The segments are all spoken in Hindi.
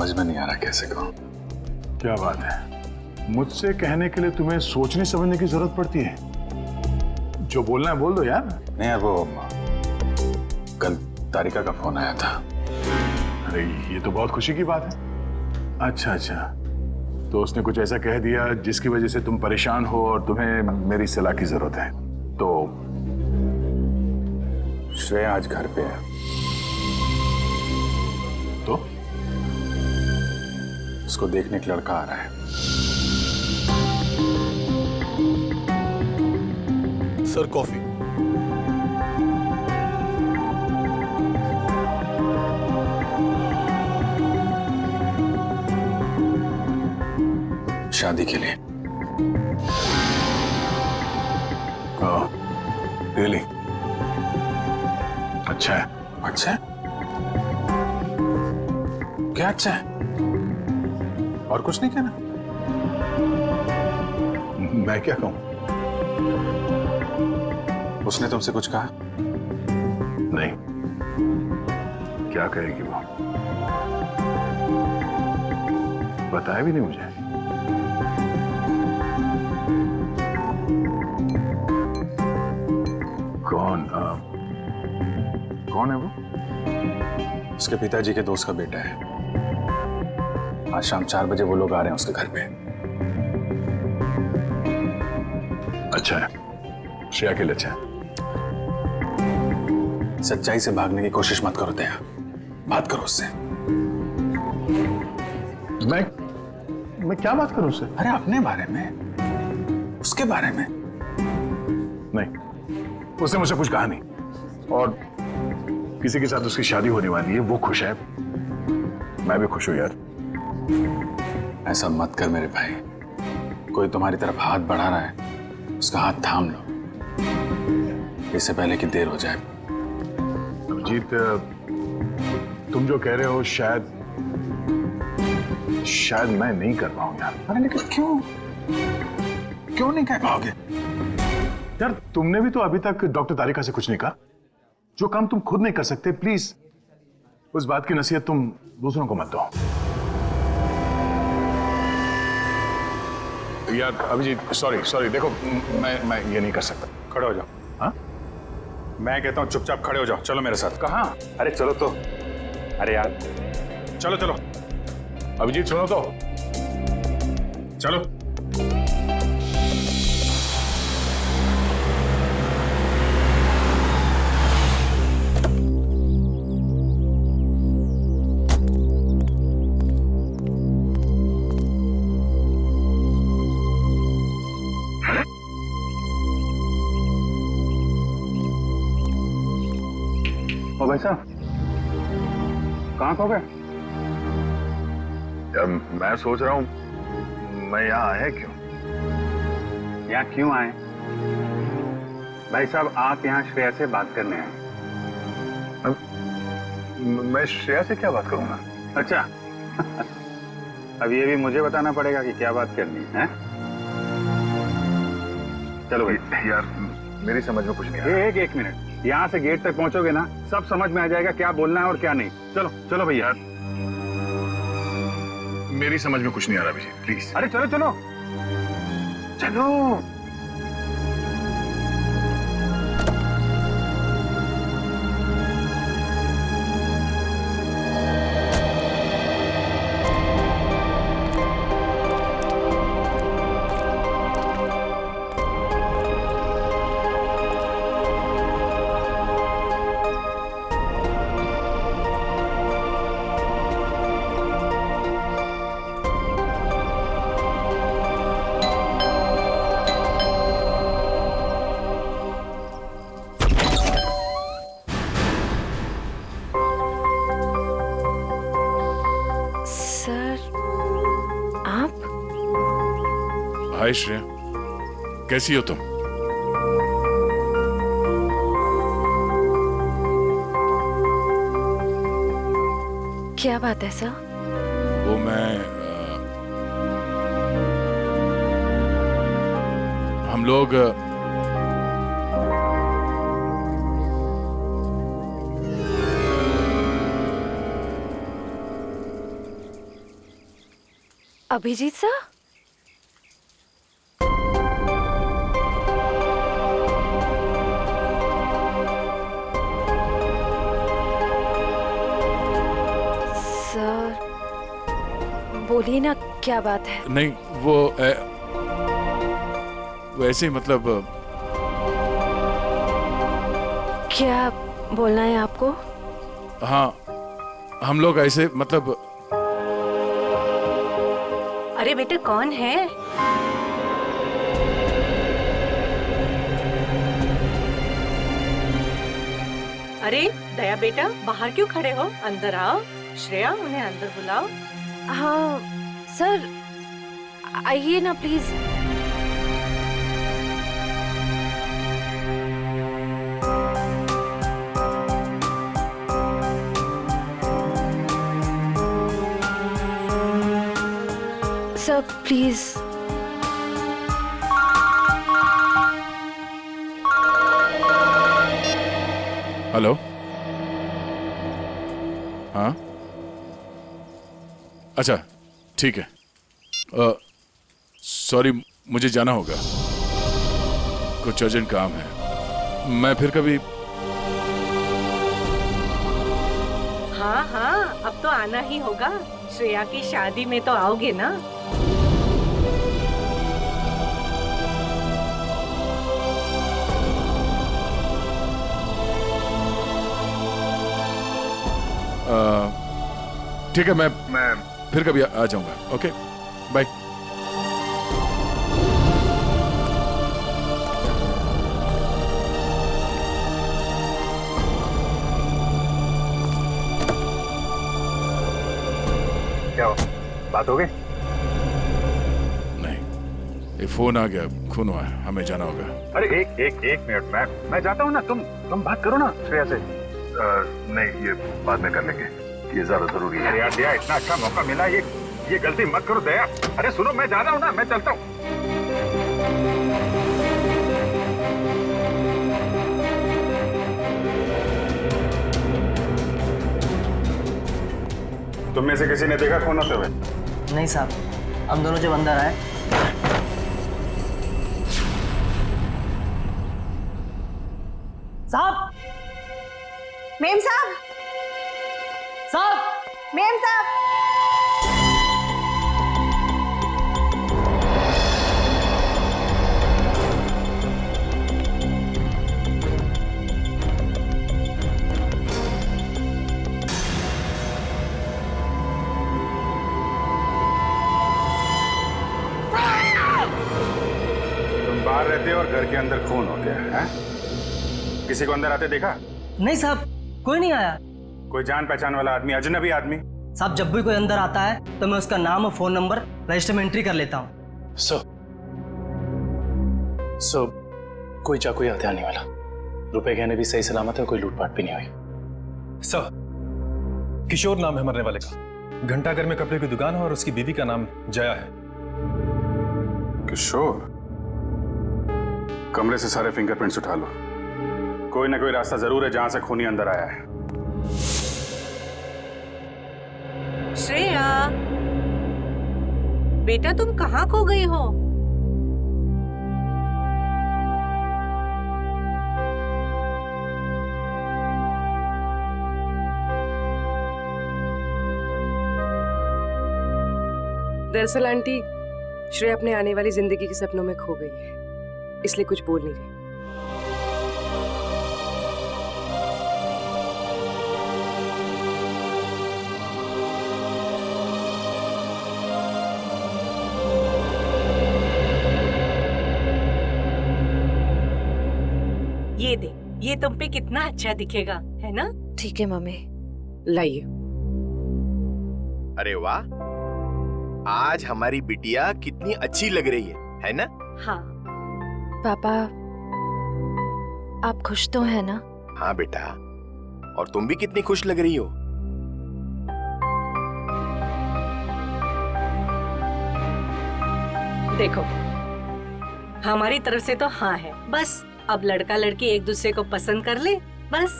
समझ में नहीं आ रहा कैसे कहूं। क्या बात है, मुझसे कहने के लिए तुम्हें सोचने समझने की जरूरत पड़ती है। जो बोलना है बोल दो यार। नहीं यार, वो कल तारिका का फोन आया था। अरे ये तो बहुत खुशी की बात है। अच्छा अच्छा, तो उसने कुछ ऐसा कह दिया जिसकी वजह से तुम परेशान हो और तुम्हें मेरी सलाह की जरूरत है। तो श्रेया आज घर पे है। तो उसको देखने एक लड़का आ रहा है। Sir coffee. शादी के लिए। रियली? अच्छा है। अच्छा है? क्या अच्छा है? और कुछ नहीं कहना? मैं क्या कहूं? उसने तुमसे कुछ कहा? नहीं, क्या कहेगी वो? बताया भी नहीं मुझे। कौन है वो? उसके पिताजी के दोस्त का बेटा है। आज शाम 4 बजे वो लोग आ रहे हैं उसके घर पे। अच्छा है, श्रेया के लिए अच्छा है। सच्चाई से भागने की कोशिश मत करो दया, बात करो उससे। मैं क्या बात करूं उससे? अरे अपने बारे में, उसके बारे में। नहीं, उसने मुझसे कुछ कहा नहीं। और किसी के साथ उसकी शादी होने वाली है, वो खुश है, मैं भी खुश हूं यार। ऐसा मत कर मेरे भाई। कोई तुम्हारी तरफ हाथ बढ़ा रहा है, उसका हाथ थाम लो, इससे पहले कि देर हो जाए। अभिजीत, तुम जो कह रहे हो शायद मैं नहीं कर पाऊं यार। अरे लेकिन क्यों नहीं कह पाओगे? यार तुमने भी तो अभी तक डॉक्टर तारिका से कुछ नहीं कहा। जो काम तुम खुद नहीं कर सकते, प्लीज उस बात की नसीहत तुम दूसरों को मत दो। यार अभिजीत, सॉरी देखो, मैं ये नहीं कर सकता। खड़े हो जाओ। हाँ? मैं कहता हूँ चुपचाप खड़े हो जाओ। चलो मेरे साथ। कहाँ? अरे चलो तो। अरे यार चलो। अभिजीत सुनो तो। चलो। ओ भाई साहब, कहाँ खो गए? यार मैं सोच रहा हूँ मैं यहाँ आया क्यों? यहाँ क्यों आए? भाई साहब, आप यहाँ श्रेया से बात करने आए। मैं श्रेया से क्या बात करूंगा? अच्छा अब ये भी मुझे बताना पड़ेगा कि क्या बात करनी है? चलो भाई। यार मेरी समझ में कुछ नहीं आ रहा। एक मिनट, यहाँ से गेट तक पहुंचोगे ना, सब समझ में आ जाएगा क्या बोलना है और क्या नहीं। चलो भैया। मेरी समझ में कुछ नहीं आ रहा अभिजीत, प्लीज। अरे चलो। हाय श्रेया, कैसी हो तुम? क्या बात है सर? वो हम लोग अभिजीत सर? सर बोलिए ना, क्या बात है? नहीं वो ऐसे ही मतलब क्या बोलना है आपको? हाँ, हम लोग ऐसे मतलब अरे बेटे कौन है? अरे दया बेटा, बाहर क्यों खड़े हो? अंदर आओ। श्रेया, उन्हें अंदर बुलाओ। हाँ सर, आइए ना प्लीज। Sir please. हेलो। हाँ अच्छा ठीक है। सॉरी, मुझे जाना होगा, कुछ अर्जेंट काम है। मैं फिर कभी। हाँ हाँ, अब तो आना ही होगा। श्रेया की शादी में तो आओगे ना? ठीक है, मैं फिर कभी आ जाऊंगा। Okay bye. क्या हो, बात हो गई? नहीं, ये फोन आ गया, खून हुआ है, हमें जाना होगा। अरे एक मिनट, मैं जाता हूँ ना, तुम बात करो ना श्रेया से। नहीं, ये बाद में कर लेंगे, ये ज्यादा जरूरी है। यार दया, इतना अच्छा मौका मिला, ये गलती मत करो दया। अरे सुनो, मैं जा रहा हूँ ना, मैं चलता हूँ। तुम में से किसी ने देखा खून होते हुए? नहीं साहब, हम दोनों जब अंदर आए। साहब, मेम साहब, साहब, मेम साहब। तुम बाहर रहते हो और घर के अंदर खून हो गया है? किसी को अंदर आते देखा? नहीं साहब, कोई नहीं आया। कोई जान पहचान वाला आदमी, अजनबी आदमी? साहब, जब भी कोई अंदर आता है तो मैं उसका नाम और फोन नंबर रजिस्टर में एंट्री कर लेता हूँ। सो कोई चाकू या हथियार नहीं वाला, रुपए गहने भी सही सलामत है, कोई लूटपाट भी नहीं हुई। सर, किशोर नाम है मरने वाले का। घंटाघर में कपड़े की दुकान है और उसकी बीवी का नाम जया है। किशोर? कमरे से सारे फिंगरप्रिंट्स उठा लो, कोई ना कोई रास्ता जरूर है जहां से खूनी अंदर आया है। श्रेया बेटा, तुम कहाँ खो गई हो? दरअसल आंटी, श्रेया अपने आने वाली जिंदगी के सपनों में खो गई है, इसलिए कुछ बोल नहीं रही। ये दे, ये तुम पे कितना अच्छा दिखेगा, है ना? ठीक है मम्मी। लाइए। अरे वाह, आज हमारी बिटिया कितनी अच्छी लग रही है ना? हाँ। पापा, आप खुश तो है ना? हाँ बेटा, और तुम भी कितनी खुश लग रही हो। देखो, हमारी तरफ से तो हाँ है, बस अब लड़का लड़की एक दूसरे को पसंद कर ले, बस।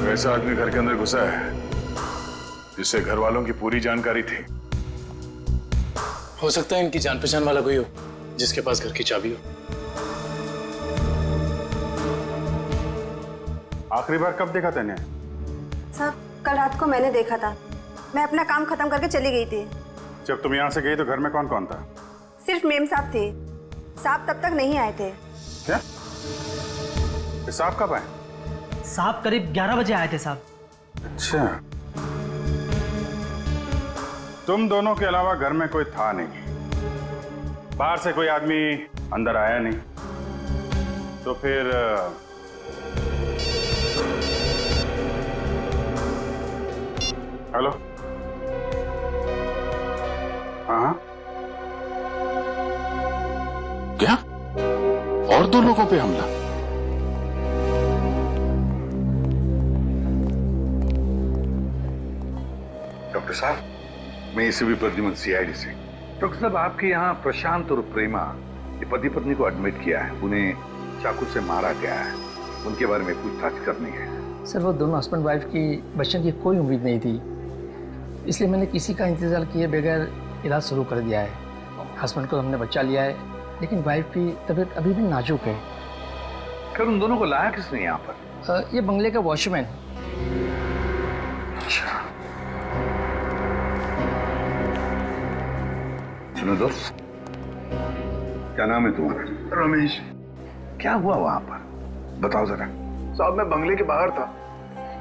वैसा आदमी घर के अंदर घुसा है जिससे घर वालों की पूरी जानकारी थी। हो सकता है इनकी जान पहचान वाला कोई हो जिसके पास घर की चाबी हो। आखिरी बार कब देखा तूने? साहब कल रात को मैंने देखा था। मैं अपना काम खत्म करके चली गई थी। जब तुम यहाँ से गई तो घर में कौन कौन था? सिर्फ मेम साहब थे। साहब तब तक नहीं आए थे। क्या? साहब कब आए? साहब करीब 11 बजे आए थे साहब। अच्छा, तुम दोनों के अलावा घर में कोई था नहीं, बाहर से कोई आदमी अंदर आया नहीं, तो फिर हेलो? हाँ, क्या? और 2 लोगों पे हमला? डॉक्टर साहब, मैं एसीपी प्रद्युमन सीआईडी से। डॉक्टर साहब, आपके यहाँ प्रशांत और प्रेमा ये पति पत्नी को एडमिट किया है, उन्हें चाकू से मारा गया है, उनके बारे में पूछताछ करनी है। सर वो दोनों हस्बैंड वाइफ की बचने की कोई उम्मीद नहीं थी, इसलिए मैंने किसी का इंतजार किए बगैर इलाज शुरू कर दिया है। हस्बैंड को हमने बचा लिया है, लेकिन वाइफ की तबीयत अभी भी नाजुक है। फिर उन दोनों को लाया किसने यहाँ पर? ये बंगले का वॉचमैन। अच्छा, सुनो दोस्त, क्या नाम है तुम्हारा? रमेश। क्या हुआ वहां पर, बताओ जरा। साहब मैं बंगले के बाहर था,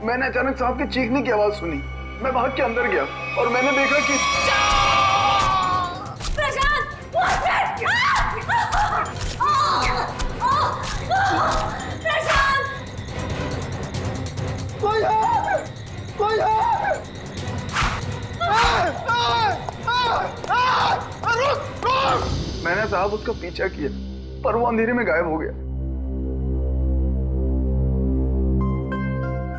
मैंने अचानक साहब के चीखने की आवाज सुनी, मैं भाग के अंदर गया और मैंने देखा कि मैंने साहब उसका पीछा किया पर वो अंधेरे में गायब हो गया।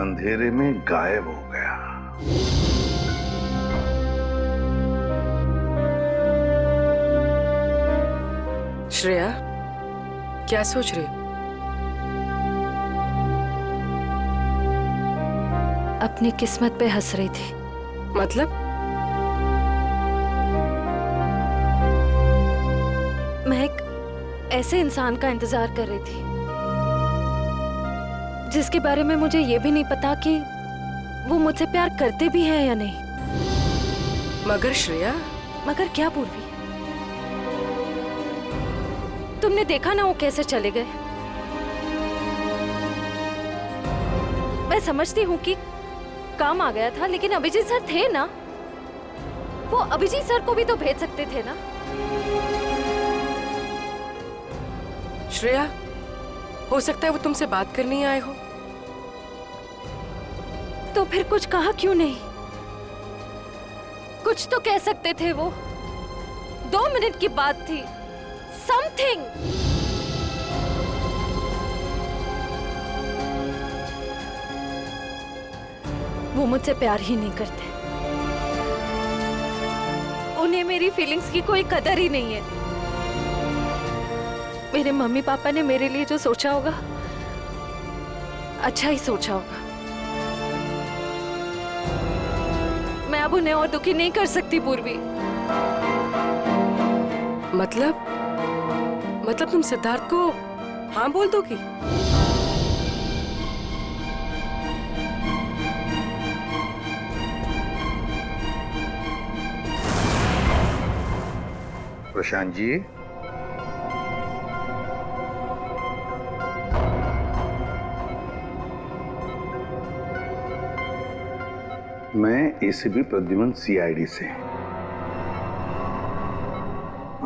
अंधेरे में गायब हो गया? श्रेया, क्या सोच रही? अपनी किस्मत पे हंस रही थी। मतलब? मैं एक ऐसे इंसान का इंतजार कर रही थी जिसके बारे में मुझे ये भी नहीं पता कि वो मुझसे प्यार करते भी हैं या नहीं। मगर श्रेया। मगर क्या पूर्वी? तुमने देखा ना वो कैसे चले गए। मैं समझती हूँ कि काम आ गया था, लेकिन अभिजीत सर थे ना, वो अभिजीत सर को भी तो भेज सकते थे ना। श्रेया, हो सकता है वो तुमसे बात करने आए हो। तो फिर कुछ कहा क्यों नहीं? कुछ तो कह सकते थे वो। 2 मिनट की बात थी। समथिंग। वो मुझसे प्यार ही नहीं करते। उन्हें मेरी फीलिंग्स की कोई कदर ही नहीं है। मेरे मम्मी पापा ने मेरे लिए जो सोचा होगा, अच्छा ही सोचा होगा। मैं अब उन्हें और दुखी नहीं कर सकती पूर्वी। मतलब तुम सिद्धार्थ को हाँ बोल दोगी? प्रशांत जी, मैं एसीपी प्रद्युमन सीआईडी से।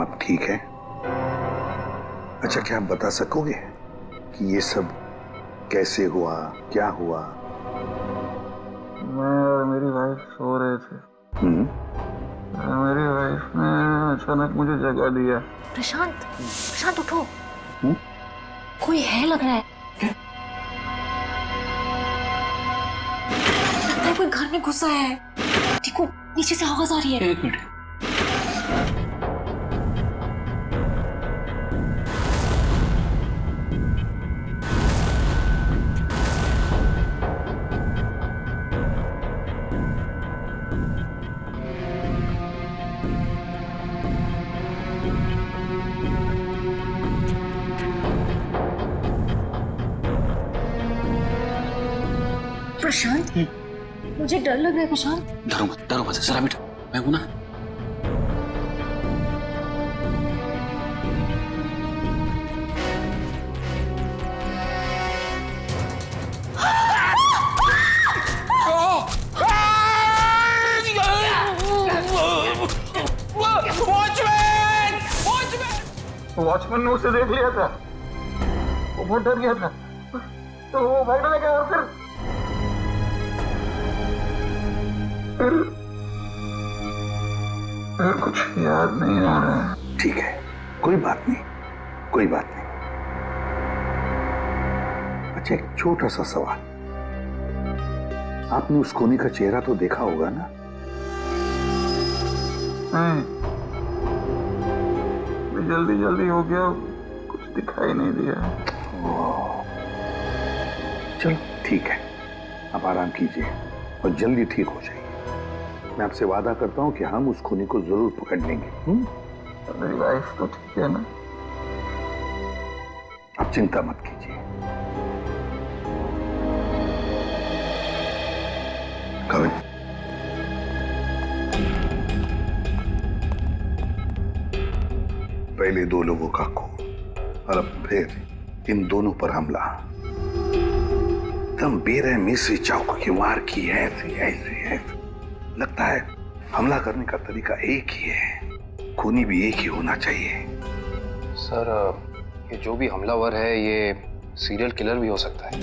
आप ठीक है? अच्छा, क्या आप बता सकोगे कि ये सब कैसे हुआ, क्या हुआ? मैं और मेरी वाइफ सो रहे थे। मेरी वाइफ ने अचानक मुझे जगा दिया। प्रशांत उठो। कोई है लग रहा है। लगता है कोई घर में घुसा है। देखो नीचे से आवाज आ रही है। 1 मिनट। प्रशांत, मुझे डर लग रहा है प्रशांत। डरो मत, जरा बेटा, मैं हूं ना। वॉचमैन ने उसे देख लिया था, वो बहुत डर गया था, तो वो भागने लगा और फिर कुछ याद नहीं आ रहा है। ठीक है, कोई बात नहीं। अच्छा, एक छोटा सा सवाल, आपने उस कोनी का चेहरा तो देखा होगा ना? जल्दी हो गया, कुछ दिखाई नहीं दिया। चलो ठीक है, आप आराम कीजिए और जल्दी ठीक हो जाइए। मैं आपसे वादा करता हूं कि हम उस खूनी को जरूर पकड़ लेंगे। मेरी वाइफ तो ठीक है ना? आप चिंता मत कीजिए। कविन, पहले 2 लोगों का खून और अब फिर इन दोनों पर हमला। एकदम बेरहमी से चाकू की वार की है, ऐसे लगता है हमला करने का तरीका एक ही है, खूनी भी एक ही होना चाहिए। सर, ये जो भी हमलावर है ये सीरियल किलर भी हो सकता है।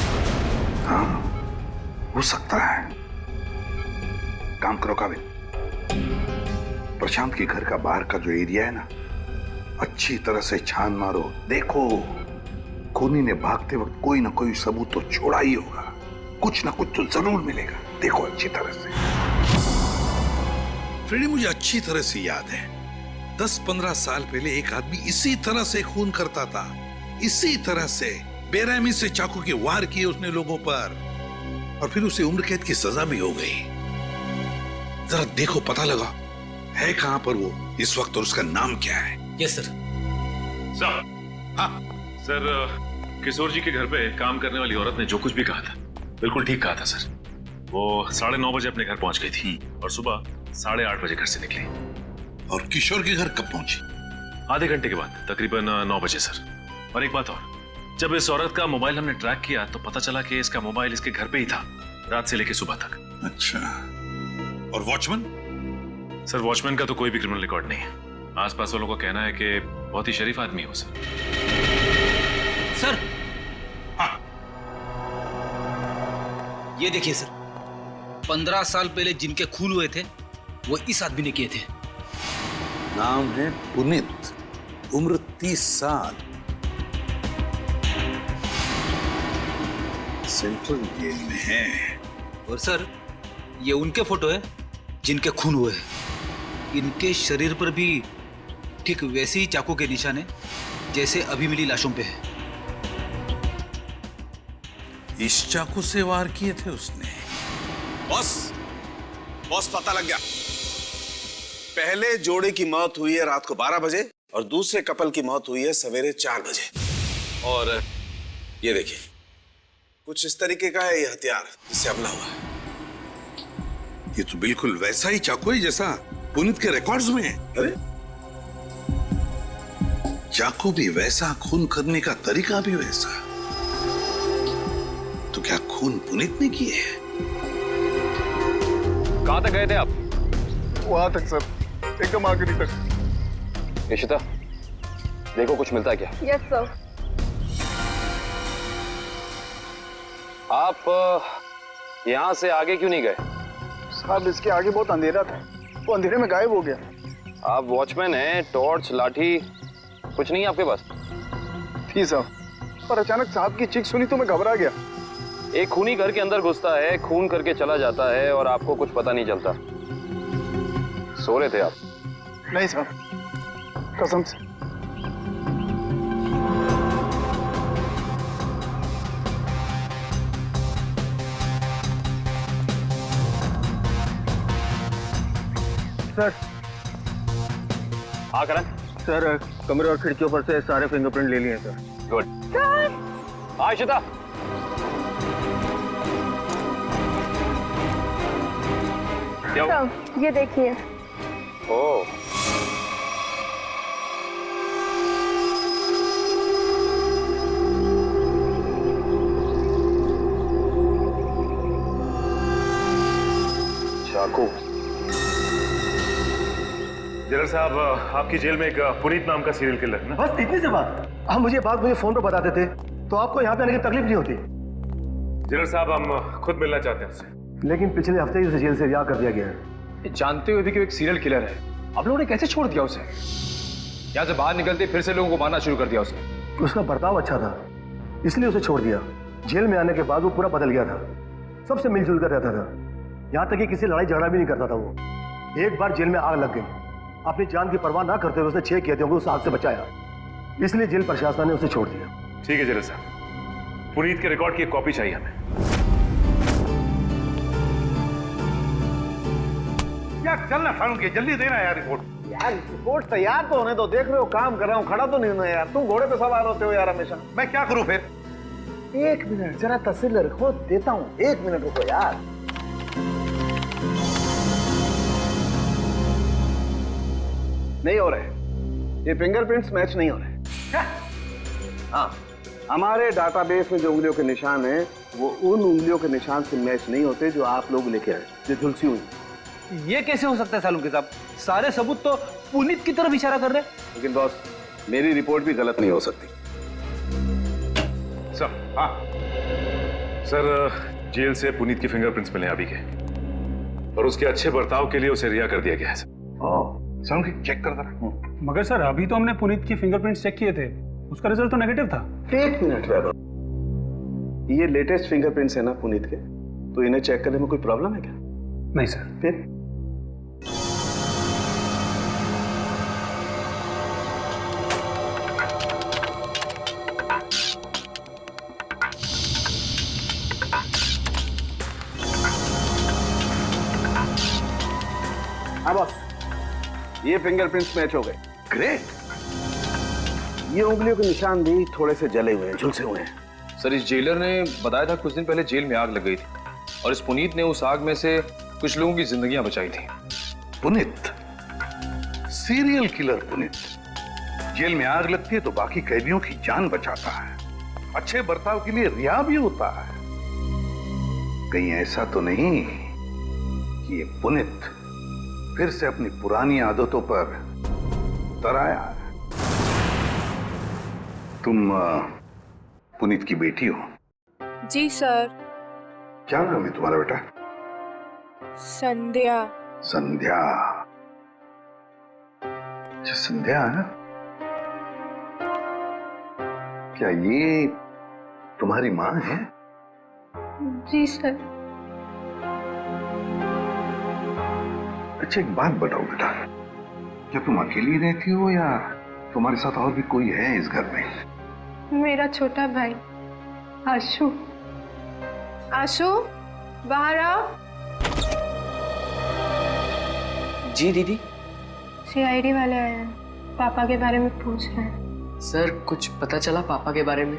हाँ, हो सकता है। काम करो काबिल, प्रशांत के घर का बाहर का जो एरिया है ना, अच्छी तरह से छान मारो। देखो, खूनी ने भागते वक्त कोई ना कोई सबूत तो छोड़ा ही होगा, कुछ ना कुछ तो जरूर मिलेगा। देखो अच्छी तरह से। फ्रेडी, मुझे अच्छी तरह से याद है, 10-15 साल पहले एक आदमी इसी तरह से खून करता था, इसी तरह से बेरहमी से चाकू के वार किए उसने लोगों पर, और फिर उसे उम्र कैद की सजा भी हो गई। जरा देखो, पता लगा है कहां पर वो इस वक्त और उसका नाम क्या है। Yes sir. सर, किशोर जी के घर पे काम करने वाली औरत ने जो कुछ भी कहा था बिल्कुल ठीक कहा था सर। वो 9:30 बजे अपने घर पहुंच गई थी और सुबह 8:30 बजे घर से निकली। और किशोर के घर कब पहुंची? आधे घंटे के बाद, तकरीबन 9 बजे सर। और एक बात और, जब इस औरत का मोबाइल हमने ट्रैक किया तो पता चला कि इसका मोबाइल इसके घर पे ही था, रात से लेकर सुबह तक। अच्छा, और वॉचमैन? सर, वॉचमैन का तो कोई भी क्रिमिनल रिकॉर्ड नहीं है। आसपास वालों का कहना है कि बहुत ही शरीफ आदमी है वो सर। सर, हाँ, ये देखिए सर, 15 साल पहले जिनके खून हुए थे वो इस आदमी ने किए थे। नाम है पुनीत, उम्र 30 साल, सेंट्रल जेल में है। और सर, ये उनके फोटो है जिनके खून हुए हैं। इनके शरीर पर भी ठीक वैसे ही चाकू के निशान है जैसे अभी मिली लाशों पे है। इस चाकू से वार किए थे उसने। बॉस पता लग गया। पहले जोड़े की मौत हुई है रात को 12 बजे और दूसरे कपल की मौत हुई है सवेरे 4 बजे। और ये देखिए, कुछ इस तरीके का है ये हथियार जिससे हमला हुआ है। ये तो बिल्कुल वैसा ही चाकू है जैसा पुनीत के रिकॉर्ड्स में है। अरे, चाकू भी वैसा, खून करने का तरीका भी वैसा। तो क्या खून पुनीत ने किए है? कहां तक गए थे आप? वहां तक सर, एकदम आखिरी तक। इशिता, देखो कुछ मिलता है क्या? Yes sir. आप यहां से आगे क्यों नहीं गए? साहब, इसके आगे बहुत अंधेरा था, वो अंधेरे में गायब हो गया। आप वॉचमैन हैं, टॉर्च, लाठी कुछ नहीं है आपके पास? थी साहब, पर अचानक साहब की चीख सुनी तो मैं घबरा गया। एक खूनी घर के अंदर घुसता है, खून करके चला जाता है और आपको कुछ पता नहीं चलता। सो रहे थे आप? नहीं साहब, कसम से। सर। हाँ करण। सर, कमरे और खिड़कियों पर से सारे फिंगरप्रिंट ले लिए सर। गुड। हाँ इशिता। तो ये देखिए। ओह, चाकू। जनरल साहब, आपकी जेल में एक पुनीत नाम का सीरियल किलर है ना? बस इतनी सी बात। आप मुझे बात मुझे फोन पर बता देते तो आपको यहाँ पे आने की तकलीफ नहीं होती। जनरल साहब, हम खुद मिलना चाहते हैं उससे। लेकिन पिछले हफ्ते ही उसे जेल से रिहा कर दिया गया है। जानते हुए भी कि वो एक सीरियल किलर है, आप लोगों ने कैसे छोड़ दिया उसे? यहाँ से बाहर निकलते फिर से लोगों को मारना शुरू कर दिया उसे। उसका बर्ताव अच्छा था, इसलिए उसे छोड़ दिया। जेल में आने के बाद वो पूरा बदल गया था, सबसे मिलजुल कर रहता था, यहाँ तक कि किसी लड़ाई झगड़ा भी नहीं करता था वो। एक बार जेल में आग लग गई, अपनी जान की परवाह ना करते हुए उसने 6 किए थे, उस आग से बचाया, इसलिए जेल प्रशासन ने उसे छोड़ दिया। ठीक है जनरल साहब, पुनीत के रिकॉर्ड की एक कॉपी चाहिए हमें। यार चलना फारूकी, जल्दी देना यार रिपोर्ट। यार रिपोर्ट तैयार तो होने दो, देख रहे हो काम कर रहा हूँ, खड़ा तो नहीं हूं यार। तुम घोड़े पे सवार होते हो यार हमेशा। मैं क्या करूं फिर? 1 मिनट जरा तसल्ली रखो, देता हूँ। 1 मिनट रुको यार। नहीं हो रहे, ये फिंगरप्रिंट्स मैच नहीं हो रहे। हाँ, हमारे डाटाबेस में जो उंगलियों के निशान हैं वो उन उंगलियों के निशान से मैच नहीं होते जो आप लोग लेके आए, जो झुलसी हुई। ये कैसे हो सकता है सालुंके साहब? सारे सबूत तो पुनीत की तरफ इशारा कर रहे हैं। लेकिन बॉस, मेरी रिपोर्ट भी गलत नहीं हो सकती। सर, हाँ सर, जेल से पुनीत की फिंगरप्रिंट्स मिले अभी के, और उसके अच्छे बर्ताव के लिए उसे रिहा कर दिया गया है सर। चेक कर जरा। मगर सर अभी तो हमने पुनीत की फिंगरप्रिंट्स चेक किए थे, उसका रिजल्ट तो नेगेटिव था। 1 मिनट वैभव, ये लेटेस्ट फिंगरप्रिंट्स है ना पुनीत के, तो इन्हें चेक करने में कोई प्रॉब्लम है क्या? नहीं सर। फिर हाँ बॉस, ये फिंगरप्रिंट्स मैच हो गए। ग्रेट। ये उंगलियों के निशान भी थोड़े से जले हुए हैं, झुलसे हुए हैं। सर, इस जेलर ने बताया था कुछ दिन पहले जेल में आग लग गई थी और इस पुनीत ने उस आग में से कुछ लोगों की जिंदगियां बचाई थी। Puneet, serial killer Puneet, jail में आग लगती है तो बाकी कैदियों की जान बचाता है, अच्छे बर्ताव के लिए रिहा भी होता है। कहीं ऐसा तो नहीं कि ये पुनीत फिर से अपनी पुरानी आदतों पर उतर आया? तुम पुनीत की बेटी हो? जी सर। क्या नाम है तुम्हारा बेटा? संध्या। संध्या। अच्छा संध्या है ना? क्या ये तुम्हारी माँ है? जी सर। अच्छा एक बात बताओ बेटा, क्या तुम अकेली रहती हो या तुम्हारे साथ और भी कोई है इस घर में? मेरा छोटा भाई आशु। आशु, बाहर आओ। जी दीदी। सीआईडी वाले आए हैं, पापा के बारे में पूछ रहे हैं। सर, कुछ पता चला पापा के बारे में?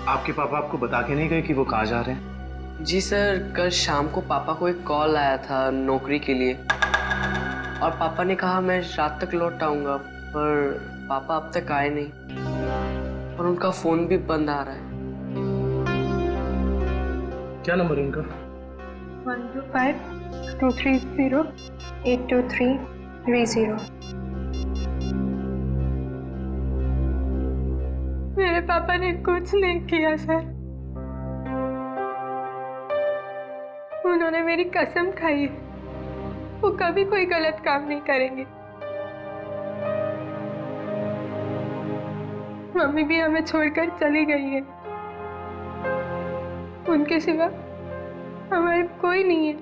आपके पापा आपको बता के नहीं गए कि वो कहाँ जा रहे हैं? जी सर, कल शाम को पापा को एक कॉल आया था नौकरी के लिए, और पापा ने कहा मैं रात तक लौट आऊंगा, पर पापा अब तक आए नहीं और उनका फोन भी बंद आ रहा है। क्या नंबर है उनका? 125-230-82330। मेरे पापा ने कुछ नहीं किया सर, उन्होंने मेरी कसम खाई है वो कभी कोई गलत काम नहीं करेंगे। मम्मी भी हमें छोड़कर चली गई है, उनके सिवा हमारे कोई नहीं है।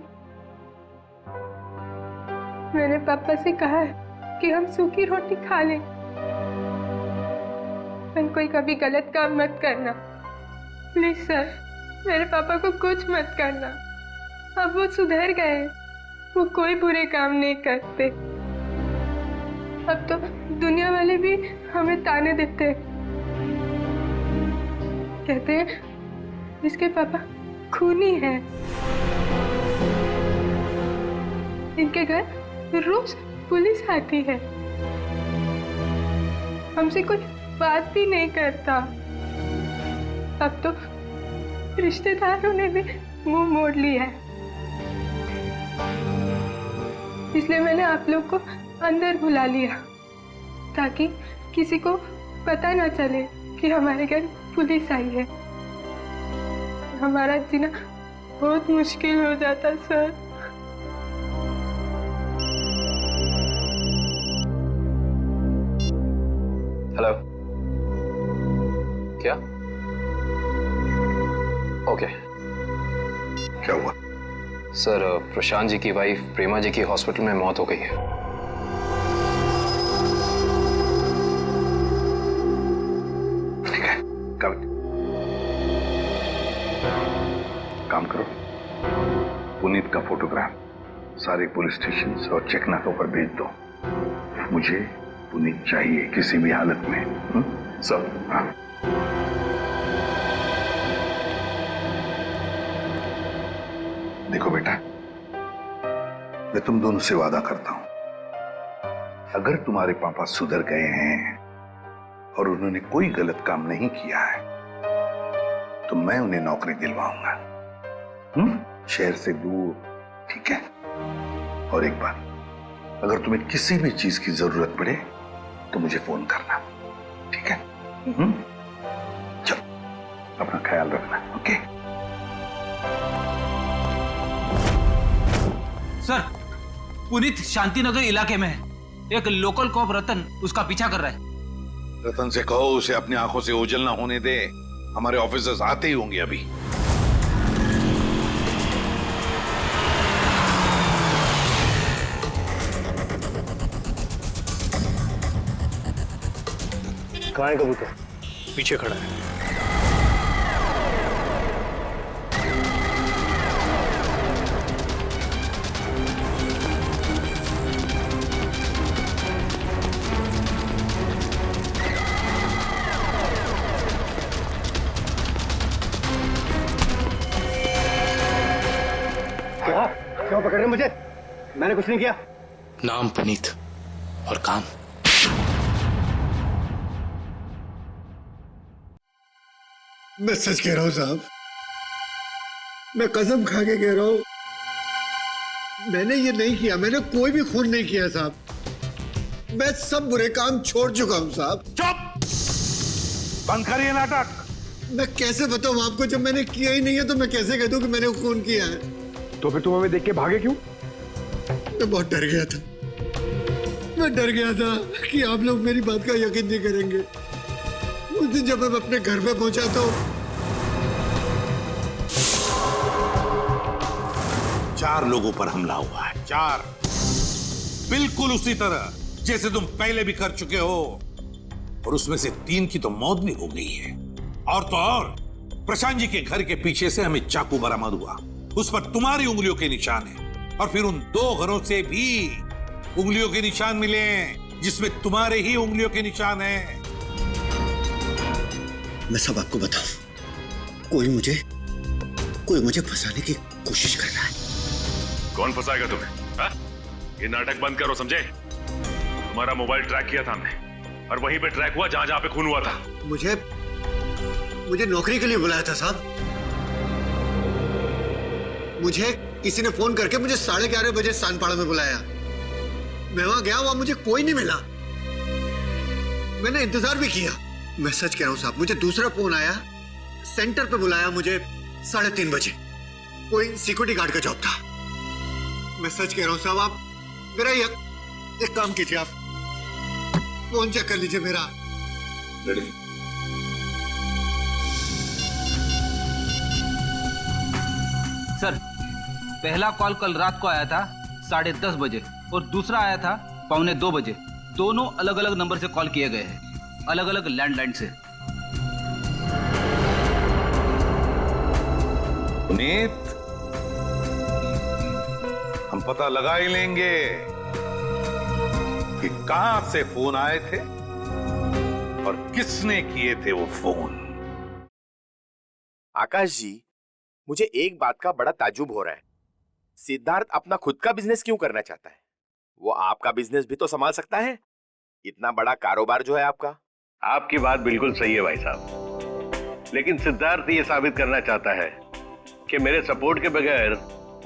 मैंने पापा से कहा है कि हम सूखी रोटी खा लें, पर कोई कभी गलत काम मत करना प्लीज सर। मेरे पापा को कुछ मत करना, अब वो सुधर गए, वो कोई बुरे काम नहीं करते। अब तो दुनिया वाले भी हमें ताने देते हैं, कहते हैं इसके पापा खूनी है। इनके घर रोज पुलिस आती है, हमसे कोई बात भी नहीं करता। अब तो रिश्तेदारों ने भी मुंह मोड़ लिया है, इसलिए मैंने आप लोग को अंदर बुला लिया ताकि किसी को पता ना चले कि हमारे घर पुलिस आई है। हमारा जीना बहुत मुश्किल हो जाता सर। हेलो, क्या? ओके। क्या हुआ? सर, प्रशांत जी की वाइफ प्रेमा जी की हॉस्पिटल में मौत हो गई है। ठीक है, काम करो, पुनीत का फोटोग्राफ सारे पुलिस स्टेशन और चेकनाकों पर भेज दो। मुझे पुनीत चाहिए किसी भी हालत में। सब? हाँ। देखो बेटा, मैं तुम दोनों से वादा करता हूं, अगर तुम्हारे पापा सुधर गए हैं और उन्होंने कोई गलत काम नहीं किया है तो मैं उन्हें नौकरी दिलवाऊंगा, शहर से दूर, ठीक है? और एक बात, अगर तुम्हें किसी भी चीज की जरूरत पड़े तो मुझे फोन करना, ठीक है? चलो, अपना ख्याल रखना, ओके? सर, पुनीत शांतिनगर इलाके में है। एक लोकल कॉप रतन उसका पीछा कर रहा है। रतन से कहो उसे अपनी आंखों से ओझल ना होने दे, हमारे ऑफिसर्स आते ही होंगे अभी। कहाँ है कबूतर? पीछे खड़ा है। क्यों पकड़ रहे मुझे? मैंने कुछ नहीं किया। नाम पुनीत और काम मैं सच कह रहा हूं साहब, मैं कसम खा के कह रहा हूं, मैंने ये नहीं किया, मैंने कोई भी खून नहीं किया साहब। मैं सब बुरे काम छोड़ चुका हूं साहब। चुप! बंद करिए नाटक। मैं कैसे बताऊं आपको, जब मैंने किया ही नहीं है तो मैं कैसे कह दूं कि मैंने खून किया है? तो फिर तुम हमें देख के भागे क्यों? मैं बहुत डर गया था, मैं डर गया था कि आप लोग मेरी बात का यकीन नहीं करेंगे। उस दिन जब मैं अपने घर पे पहुंचा तो 4 लोगों पर हमला हुआ है, 4, बिल्कुल उसी तरह जैसे तुम पहले भी कर चुके हो, और उसमें से 3 की तो मौत भी हो गई है। और तो और प्रशांत जी के घर के पीछे से हमें चाकू बरामद हुआ, उस पर तुम्हारी उंगलियों के निशान है, और फिर उन 2 घरों से भी उंगलियों के निशान मिले जिसमें तुम्हारे ही उंगलियों के निशान हैं। मैं सब आपको बताऊं, कोई मुझे फंसाने की कोशिश कर रहा है। कौन फंसाएगा तुम्हें? हा? ये नाटक बंद करो, समझे? तुम्हारा मोबाइल ट्रैक किया था हमने, और वहीं पे ट्रैक हुआ जहां जहां पे खून हुआ था। मुझे नौकरी के लिए बुलाया था साहब। मुझे किसी ने फोन करके मुझे 11:30 बजे सानपाड़ा में बुलाया। मैं वहां गया, वहां मुझे कोई नहीं मिला। मैंने इंतजार भी किया। मैं सच कह रहा हूं साहब, मुझे दूसरा फोन आया, सेंटर पे बुलाया मुझे 3:30 बजे। कोई सिक्योरिटी गार्ड का जॉब था। मैं सच कह रहा हूं साहब, आप मेरा एक काम कीजिए, आप फोन चेक कर लीजिए मेरा। सर, पहला कॉल कल रात को आया था 10:30 बजे और दूसरा आया था 1:45 बजे। दोनों अलग अलग नंबर से कॉल किए गए हैं, अलग अलग लैंडलाइन से। पुनीत, हम पता लगा ही लेंगे कि कहां से फोन आए थे और किसने किए थे वो फोन। आकाश जी, मुझे एक बात का बड़ा ताज्जुब हो रहा है। सिद्धार्थ अपना खुद का बिजनेस क्यों करना चाहता है? वो आपका बिजनेस भी तो संभाल सकता है। इतना बड़ा कारोबार जो है आपका। आपकी बात बिल्कुल सही है भाई साहब, लेकिन सिद्धार्थ ये साबित करना चाहता है कि मेरे सपोर्ट के बगैर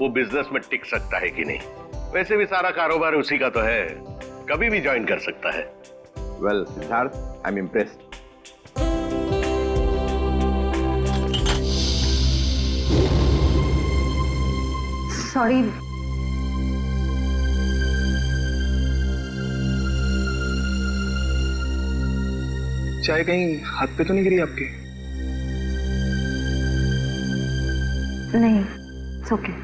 वो बिजनेस में टिक सकता है कि नहीं। वैसे भी सारा कारोबार उसी का तो है, कभी भी ज्वाइन कर सकता है। Well Siddharth, I am impressed. Sorry. चाय कहीं हाथ पे तो नहीं गिरी आपके? नहीं, it's okay.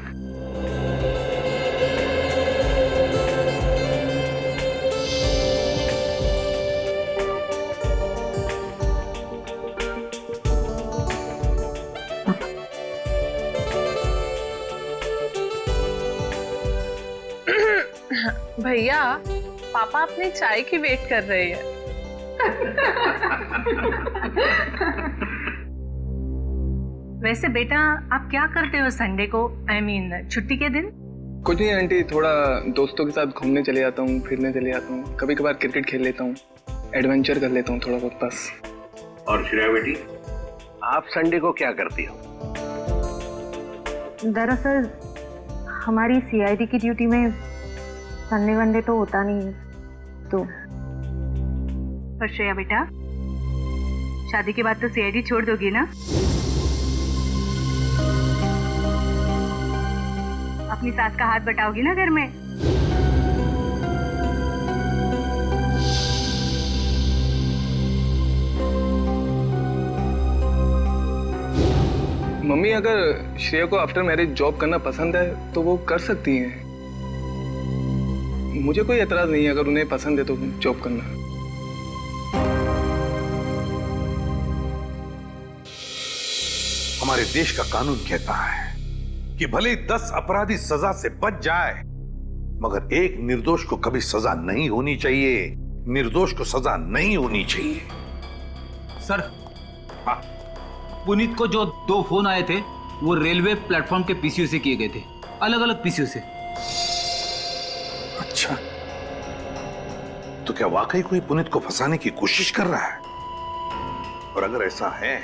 भैया, पापा अपनी चाय की वेट कर रहे हैं। वैसे बेटा आप क्या करते हो संडे को, I mean, छुट्टी के दिन? कुछ नहीं आंटी, थोड़ा दोस्तों के साथ घूमने चले जाता हूँ, फिरने चले जाता हूँ, कभी कभार क्रिकेट खेल लेता हूँ, एडवेंचर कर लेता हूँ थोड़ा बहुत बस। और श्रेया बेटी, आप संडे को क्या करती हो? दरअसल हमारी सीआईडी की ड्यूटी में संडे वनडे तो होता नहीं है, तो। पर श्रेया बेटा, शादी के बाद तो सीआईडी छोड़ दोगी ना? अपनी सास का हाथ बटाओगी ना घर में? मम्मी, अगर श्रेया को आफ्टर मैरिज जॉब करना पसंद है तो वो कर सकती हैं। मुझे कोई एतराज नहीं है अगर उन्हें पसंद है तो जॉब करना। हमारे देश का कानून कहता है कि भले 10 अपराधी सजा से बच जाए, मगर एक निर्दोष को कभी सजा नहीं होनी चाहिए। निर्दोष को सजा नहीं होनी चाहिए। सर, पुनीत को जो 2 फोन आए थे वो रेलवे प्लेटफॉर्म के पीसीओ से किए गए थे, अलग अलग पीसीओ से। अच्छा, तो क्या वाकई कोई पुनीत को फंसाने की कोशिश कर रहा है? और अगर ऐसा है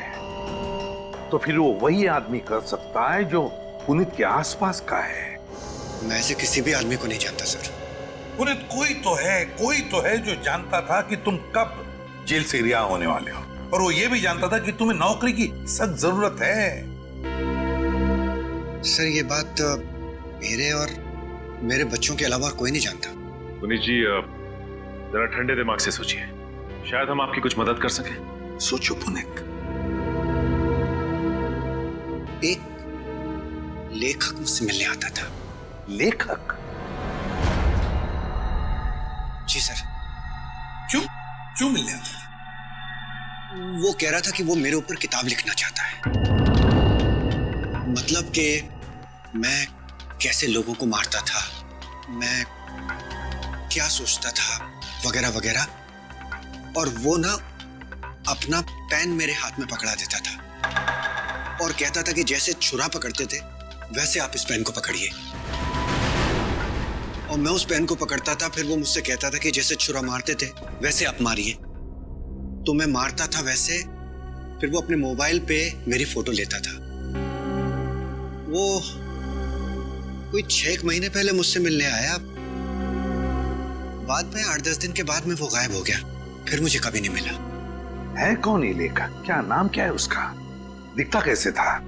तो फिर वो वही आदमी कर सकता है जो पुनीत के आसपास का है। मैं ऐसे किसी भी आदमी को नहीं जानता सर। पुनीत कोई तो है जो जानता था कि तुम कब जेल से रिहा होने वाले हो, और वो ये भी जानता था कि तुम्हें नौकरी की सख्त जरूरत है। सर, ये बात मेरे और मेरे बच्चों के अलावा कोई नहीं जानता। पुनीत जी, जरा ठंडे दिमाग से सोचिए, शायद हम आपकी कुछ मदद कर सकें। सोचो पुनीत। एक लेखक मुझसे मिलने आता था। लेखक? जी सर। क्यों मिलने आता था? वो कह रहा था कि वो मेरे ऊपर किताब लिखना चाहता है। मतलब कि मैं कैसे लोगों को मारता था, मैं क्या सोचता था, वगैरह वगैरह। और वो ना अपना पेन मेरे हाथ में पकड़ा देता था और कहता था कि जैसे छुरा पकड़ते थे वैसे आप इस पेन को पकड़िए। और मैं उस पेन को पकड़ता था, फिर वो मुझसे कहता था कि जैसे छुरा मारते थे वैसे आप मारिए। तो मैं मारता था वैसे। फिर वो अपने मोबाइल पे मेरी फोटो लेता था। वो कोई 6 महीने पहले मुझसे मिलने आया। बाद में 8-10 दिन के बाद में वो गायब हो गया, फिर मुझे कभी नहीं मिला। है कौन ये लेखक? क्या नाम क्या है उसका? दिखता कैसे था?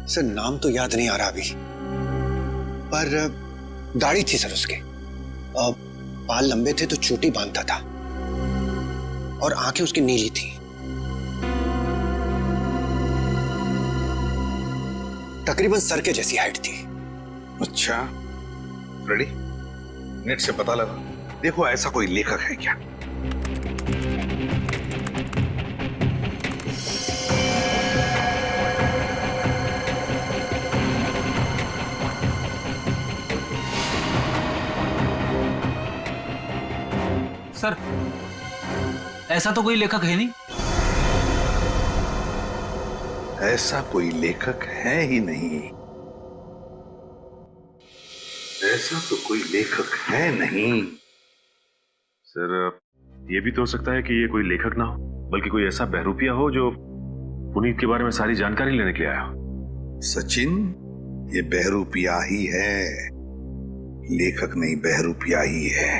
सर, नाम तो याद नहीं आ रहा अभी, पर दाढ़ी थी सर उसके। बाल लंबे थे तो चोटी बांधता था और आंखें उसकी नीली थी। तकरीबन सर के जैसी हाइट थी। अच्छा, रेडी? नेट से पता लगा। देखो ऐसा कोई लेखक है क्या? सर, ऐसा तो कोई लेखक है नहीं। ऐसा कोई लेखक है ही नहीं। ऐसा तो कोई लेखक है नहीं। सर ये भी तो हो सकता है कि ये कोई लेखक ना हो, बल्कि कोई ऐसा बहरूपिया हो जो पुनीत के बारे में सारी जानकारी लेने के लिए आया हो। सचिन, ये बहरूपिया ही है, लेखक नहीं, बहरूपिया ही है।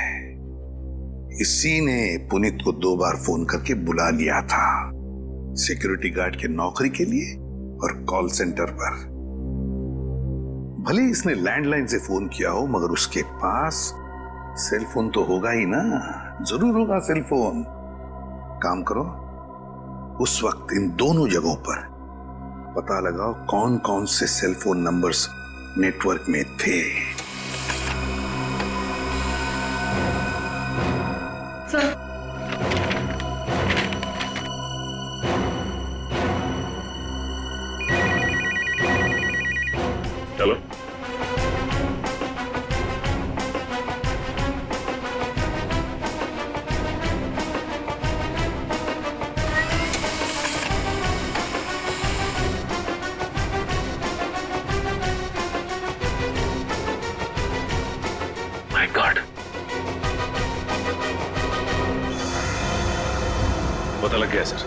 इसी ने पुनीत को 2 बार फोन करके बुला लिया था, सिक्योरिटी गार्ड के नौकरी के लिए और कॉल सेंटर पर। भले इसने लैंडलाइन से फोन किया हो, मगर उसके पास सेल फोन तो होगा ही ना, जरूर होगा सेल फोन। काम करो, उस वक्त इन दोनों जगहों पर पता लगाओ कौन कौन से सेल फोन नंबर्स नेटवर्क में थे। चलो। माय गॉड, पता लग गया सर।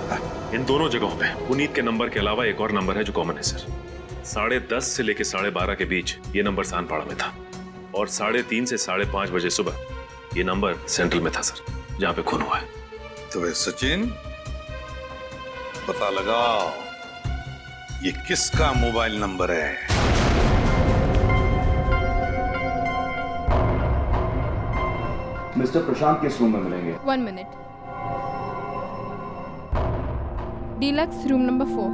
इन दोनों जगहों पे पुनीत के नंबर के अलावा एक और नंबर है जो कॉमन है सर। 10:30 से लेकर 12:30 के बीच ये नंबर सानपाड़ा में था और 3:30 से 5:30 बजे सुबह ये नंबर सेंट्रल में था सर, जहां पे खून हुआ है। तो वे सचिन, पता लगाओ ये किसका मोबाइल नंबर है। मिस्टर प्रशांत किस रूम में मिलेंगे? 1 मिनट। Deluxe room number 4।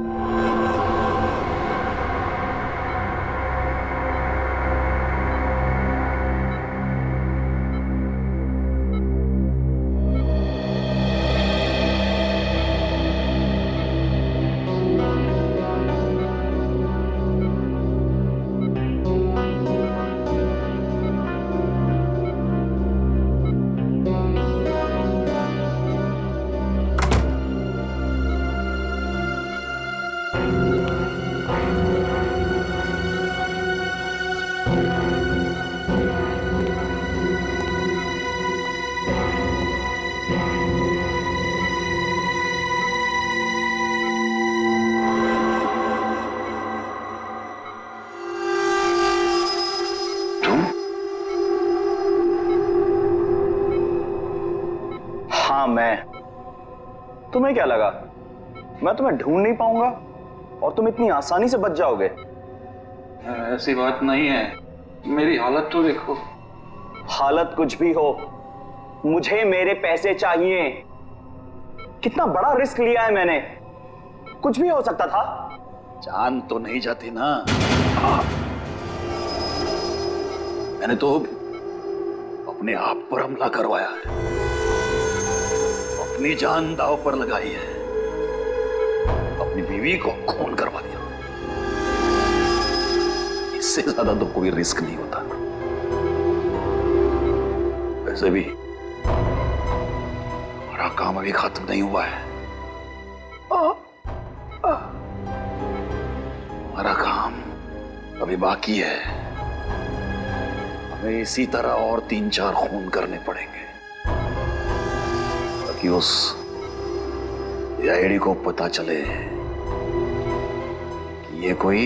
तुम्हें क्या लगा मैं तुम्हें ढूंढ नहीं पाऊंगा और तुम इतनी आसानी से बच जाओगे? ऐसी बात नहीं है, मेरी हालत तो देखो। हालत कुछ भी हो, मुझे मेरे पैसे चाहिए। कितना बड़ा रिस्क लिया है मैंने, कुछ भी हो सकता था। जान तो नहीं जाती ना। मैंने तो अपने आप पर हमला करवाया है, अपनी जान दांव पर लगाई है, अपनी बीवी को खून करवा दिया। इससे ज्यादा तो कोई रिस्क नहीं होता। वैसे भी हमारा काम अभी खत्म नहीं हुआ है। हमारा काम अभी बाकी है। हमें इसी तरह और 3-4 खून करने पड़ेंगे ताकि उस आईडी को पता चले कि ये कोई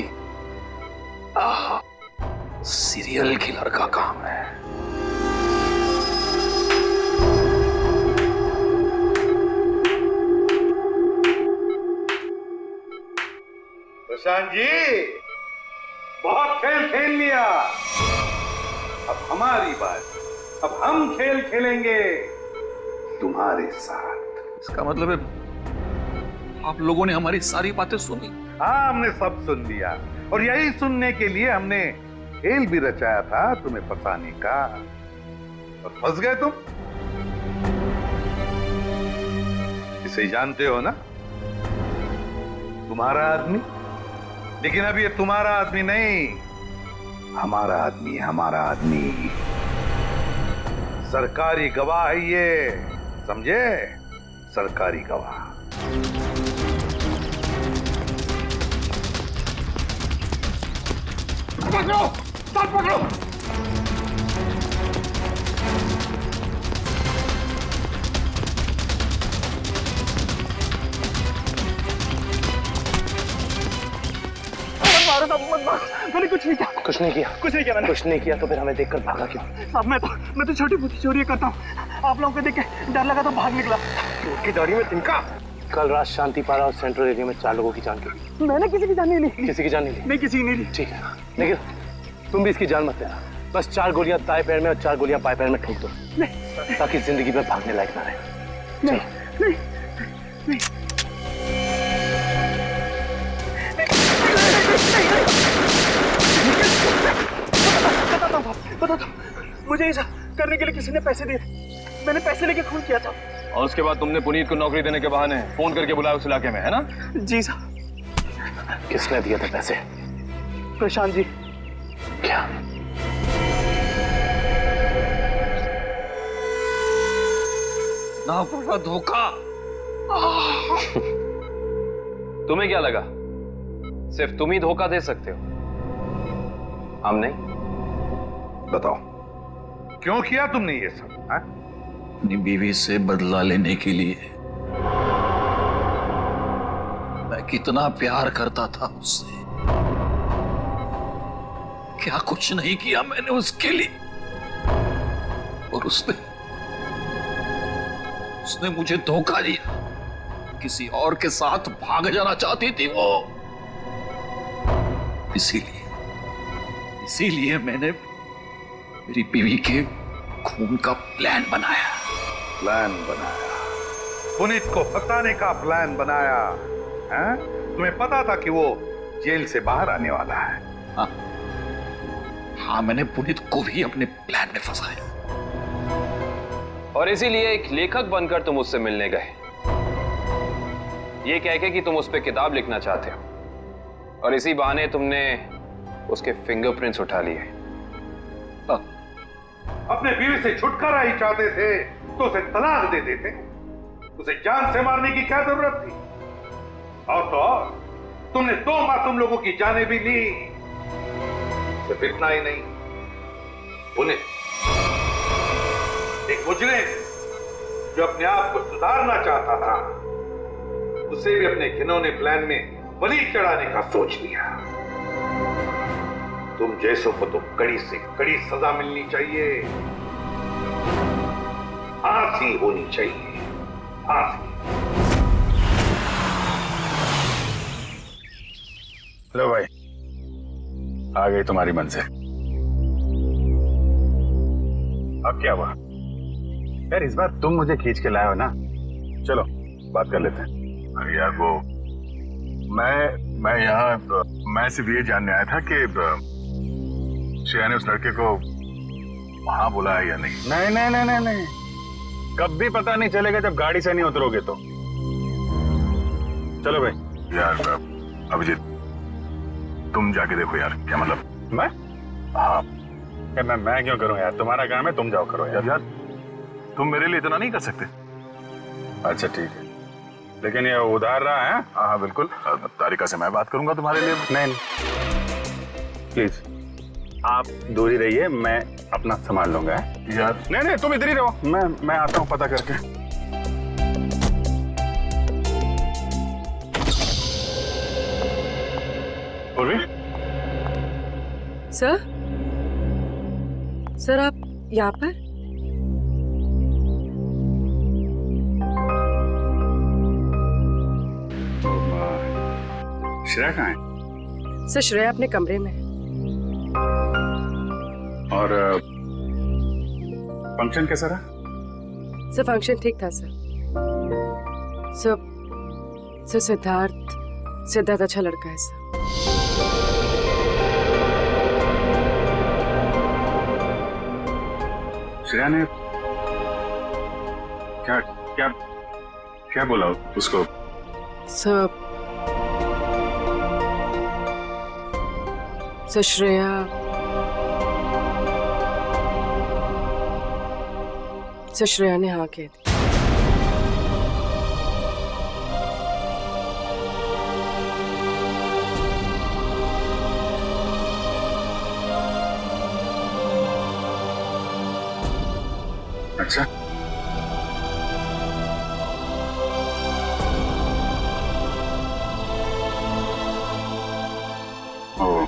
सीरियल किलर का काम है। प्रशांत जी, बहुत खेल खेल लिया, अब हमारी बात। अब हम खेल खेलेंगे तुम्हारे साथ। इसका मतलब है आप लोगों ने हमारी सारी बातें सुनी? हाँ, हमने सब सुन लिया और यही सुनने के लिए हमने खेल भी रचाया था तुम्हें फंसाने का, और फंस गए तुम। इसे जानते हो ना, तुम्हारा आदमी। लेकिन अब ये तुम्हारा आदमी नहीं, हमारा आदमी है, हमारा आदमी। सरकारी गवाह है ये, समझे? सरकारी गवाह। पकड़ो, साथ पकड़ो। साहब मत भागो, मैंने कुछ नहीं किया। कुछ नहीं किया? कुछ नहीं किया मैंने। कुछ नहीं किया तो फिर हमें देखकर भागा क्यों? साहब मैं तो छोटी मोटी चोरी करता हूँ, आप लोगों को देख के डर लगा तो भाग निकला। की दाढ़ी में तिनका। कल रात शांतिपारा और सेंट्रल एरिया में 4 लोगों की जान गई। मैंने किसी की जान नहीं ली। किसी की जान नहीं ली? नहीं, किसी की नहीं ली। ठीक है, लेकिन तुम भी इसकी जान मत लेना। बस 4 गोलियां दाएं पैर में और 4 गोलियां बाएं पैर में ठोक दो, ताकि जिंदगी में भागने लायक ना रहे। नहीं। बताता हूँ, मुझे ऐसा करने के लिए किसी ने पैसे दिए, मैंने पैसे लेके खून किया था। और उसके बाद तुमने पुनीत को नौकरी देने के बहाने फोन करके बुलाया उस इलाके में, है ना? जी साहब। किसने दिए थे पैसे? प्रशांत जी। क्या? ना बड़ा धोखा। तुम्हें क्या लगा सिर्फ तुम ही धोखा दे सकते हो, हम नहीं? बताओ, क्यों किया तुमने ये सब? अपनी बीवी से बदला लेने के लिए। मैं कितना प्यार करता था उससे, क्या कुछ नहीं किया मैंने उसके लिए। और उसने मुझे धोखा दिया। किसी और के साथ भाग जाना चाहती थी वो। इसीलिए मैंने मेरी बीवी के खून का प्लान बनाया। पुनीत को फंसाने का प्लान बनाया, हैं? तुम्हें पता था कि वो जेल से बाहर आने वाला है? हाँ, मैंने पुनीत को भी अपने प्लान में फंसाया। और इसीलिए एक लेखक बनकर तुम उससे मिलने गए, ये कह के कि तुम उस पर किताब लिखना चाहते हो, और इसी बहाने तुमने उसके फिंगरप्रिंट्स उठा लिए। अपने बीवी से छुटकारा ही चाहते थे तो उसे तलाक दे देते, उसे जान से मारने की क्या जरूरत थी? और तो और, तुमने 2 मासूम लोगों की जानें भी ली। सिर्फ इतना ही नहीं, पुनीत एक मुजरिम जो अपने आप को सुधारना चाहता था, उसे भी अपने घिनौने प्लान में बलि चढ़ाने का सोच लिया। तुम जैसों को तो कड़ी से कड़ी सजा मिलनी चाहिए, फांसी होनी चाहिए, फांसी। लो भाई, आ गई तुम्हारी मंजिल। अब क्या हुआ यार? इस बार तुम मुझे खींच के लाए हो ना, चलो बात कर लेते हैं। अरे यार वो मैं यहाँ मैं सिर्फ ये जानने आया था कि श्रेया ने उस लड़के को वहां बुलाया या नहीं। नहीं नहीं नहीं नहीं नहीं, कभी पता नहीं चलेगा जब गाड़ी से नहीं उतरोगे तो। चलो भाई। यार अभिजीत, तुम जाके देखो यार। क्या मतलब? मैं? हाँ। मैं क्यों करूं यार? तुम्हारा काम है, तुम जाओ करो यार। यार तुम मेरे लिए इतना नहीं कर सकते? अच्छा ठीक है, लेकिन ये उधार रहा है। हाँ बिल्कुल, तारिका से मैं बात करूंगा तुम्हारे लिए। नहीं प्लीज आप दूर ही रहिए, मैं अपना संभाल लूंगा यार। नहीं नहीं, तुम इधर ही रहो, मैं आता हूँ पता करके। पूर्वी? सर आप यहाँ पर? श्रेया कहाँ है? सर श्रेया अपने कमरे में है। और फंक्शन कैसा रहा? सर फंक्शन ठीक था सर। सर सिद्धार्थ अच्छा लड़का है सर। श्रेया ने क्या क्या क्या बोला उसको? सर श्रेया ने हाँ कह दी। अच्छा, ओ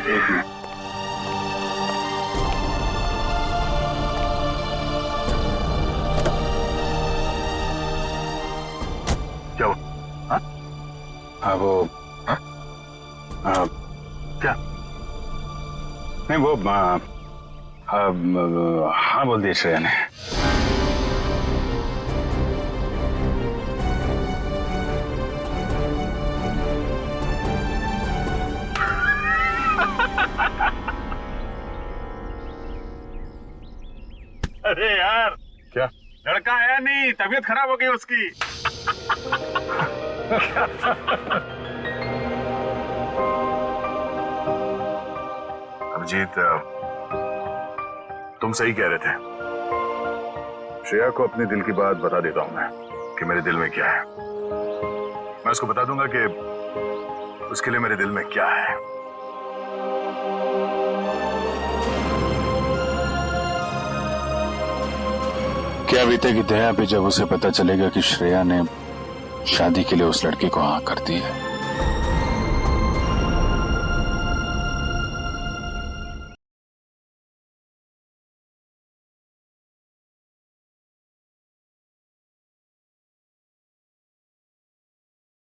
एक मिनट। क्या हुआ? हाँ वो क्या नहीं वो हाँ बोल दिया श्रेया ने। अरे यार क्या लड़का आया नहीं, तबीयत खराब हो गई उसकी। अभिजीत तुम सही कह रहे थे। श्रेया को अपने दिल की बात बता देता हूं मैं कि मेरे दिल में क्या है। मैं उसको बता दूंगा कि उसके लिए मेरे दिल में क्या है। क्या बीतेगी दया पे जब उसे पता चलेगा कि श्रेया ने शादी के लिए उस लड़के को हाँ कर दी है।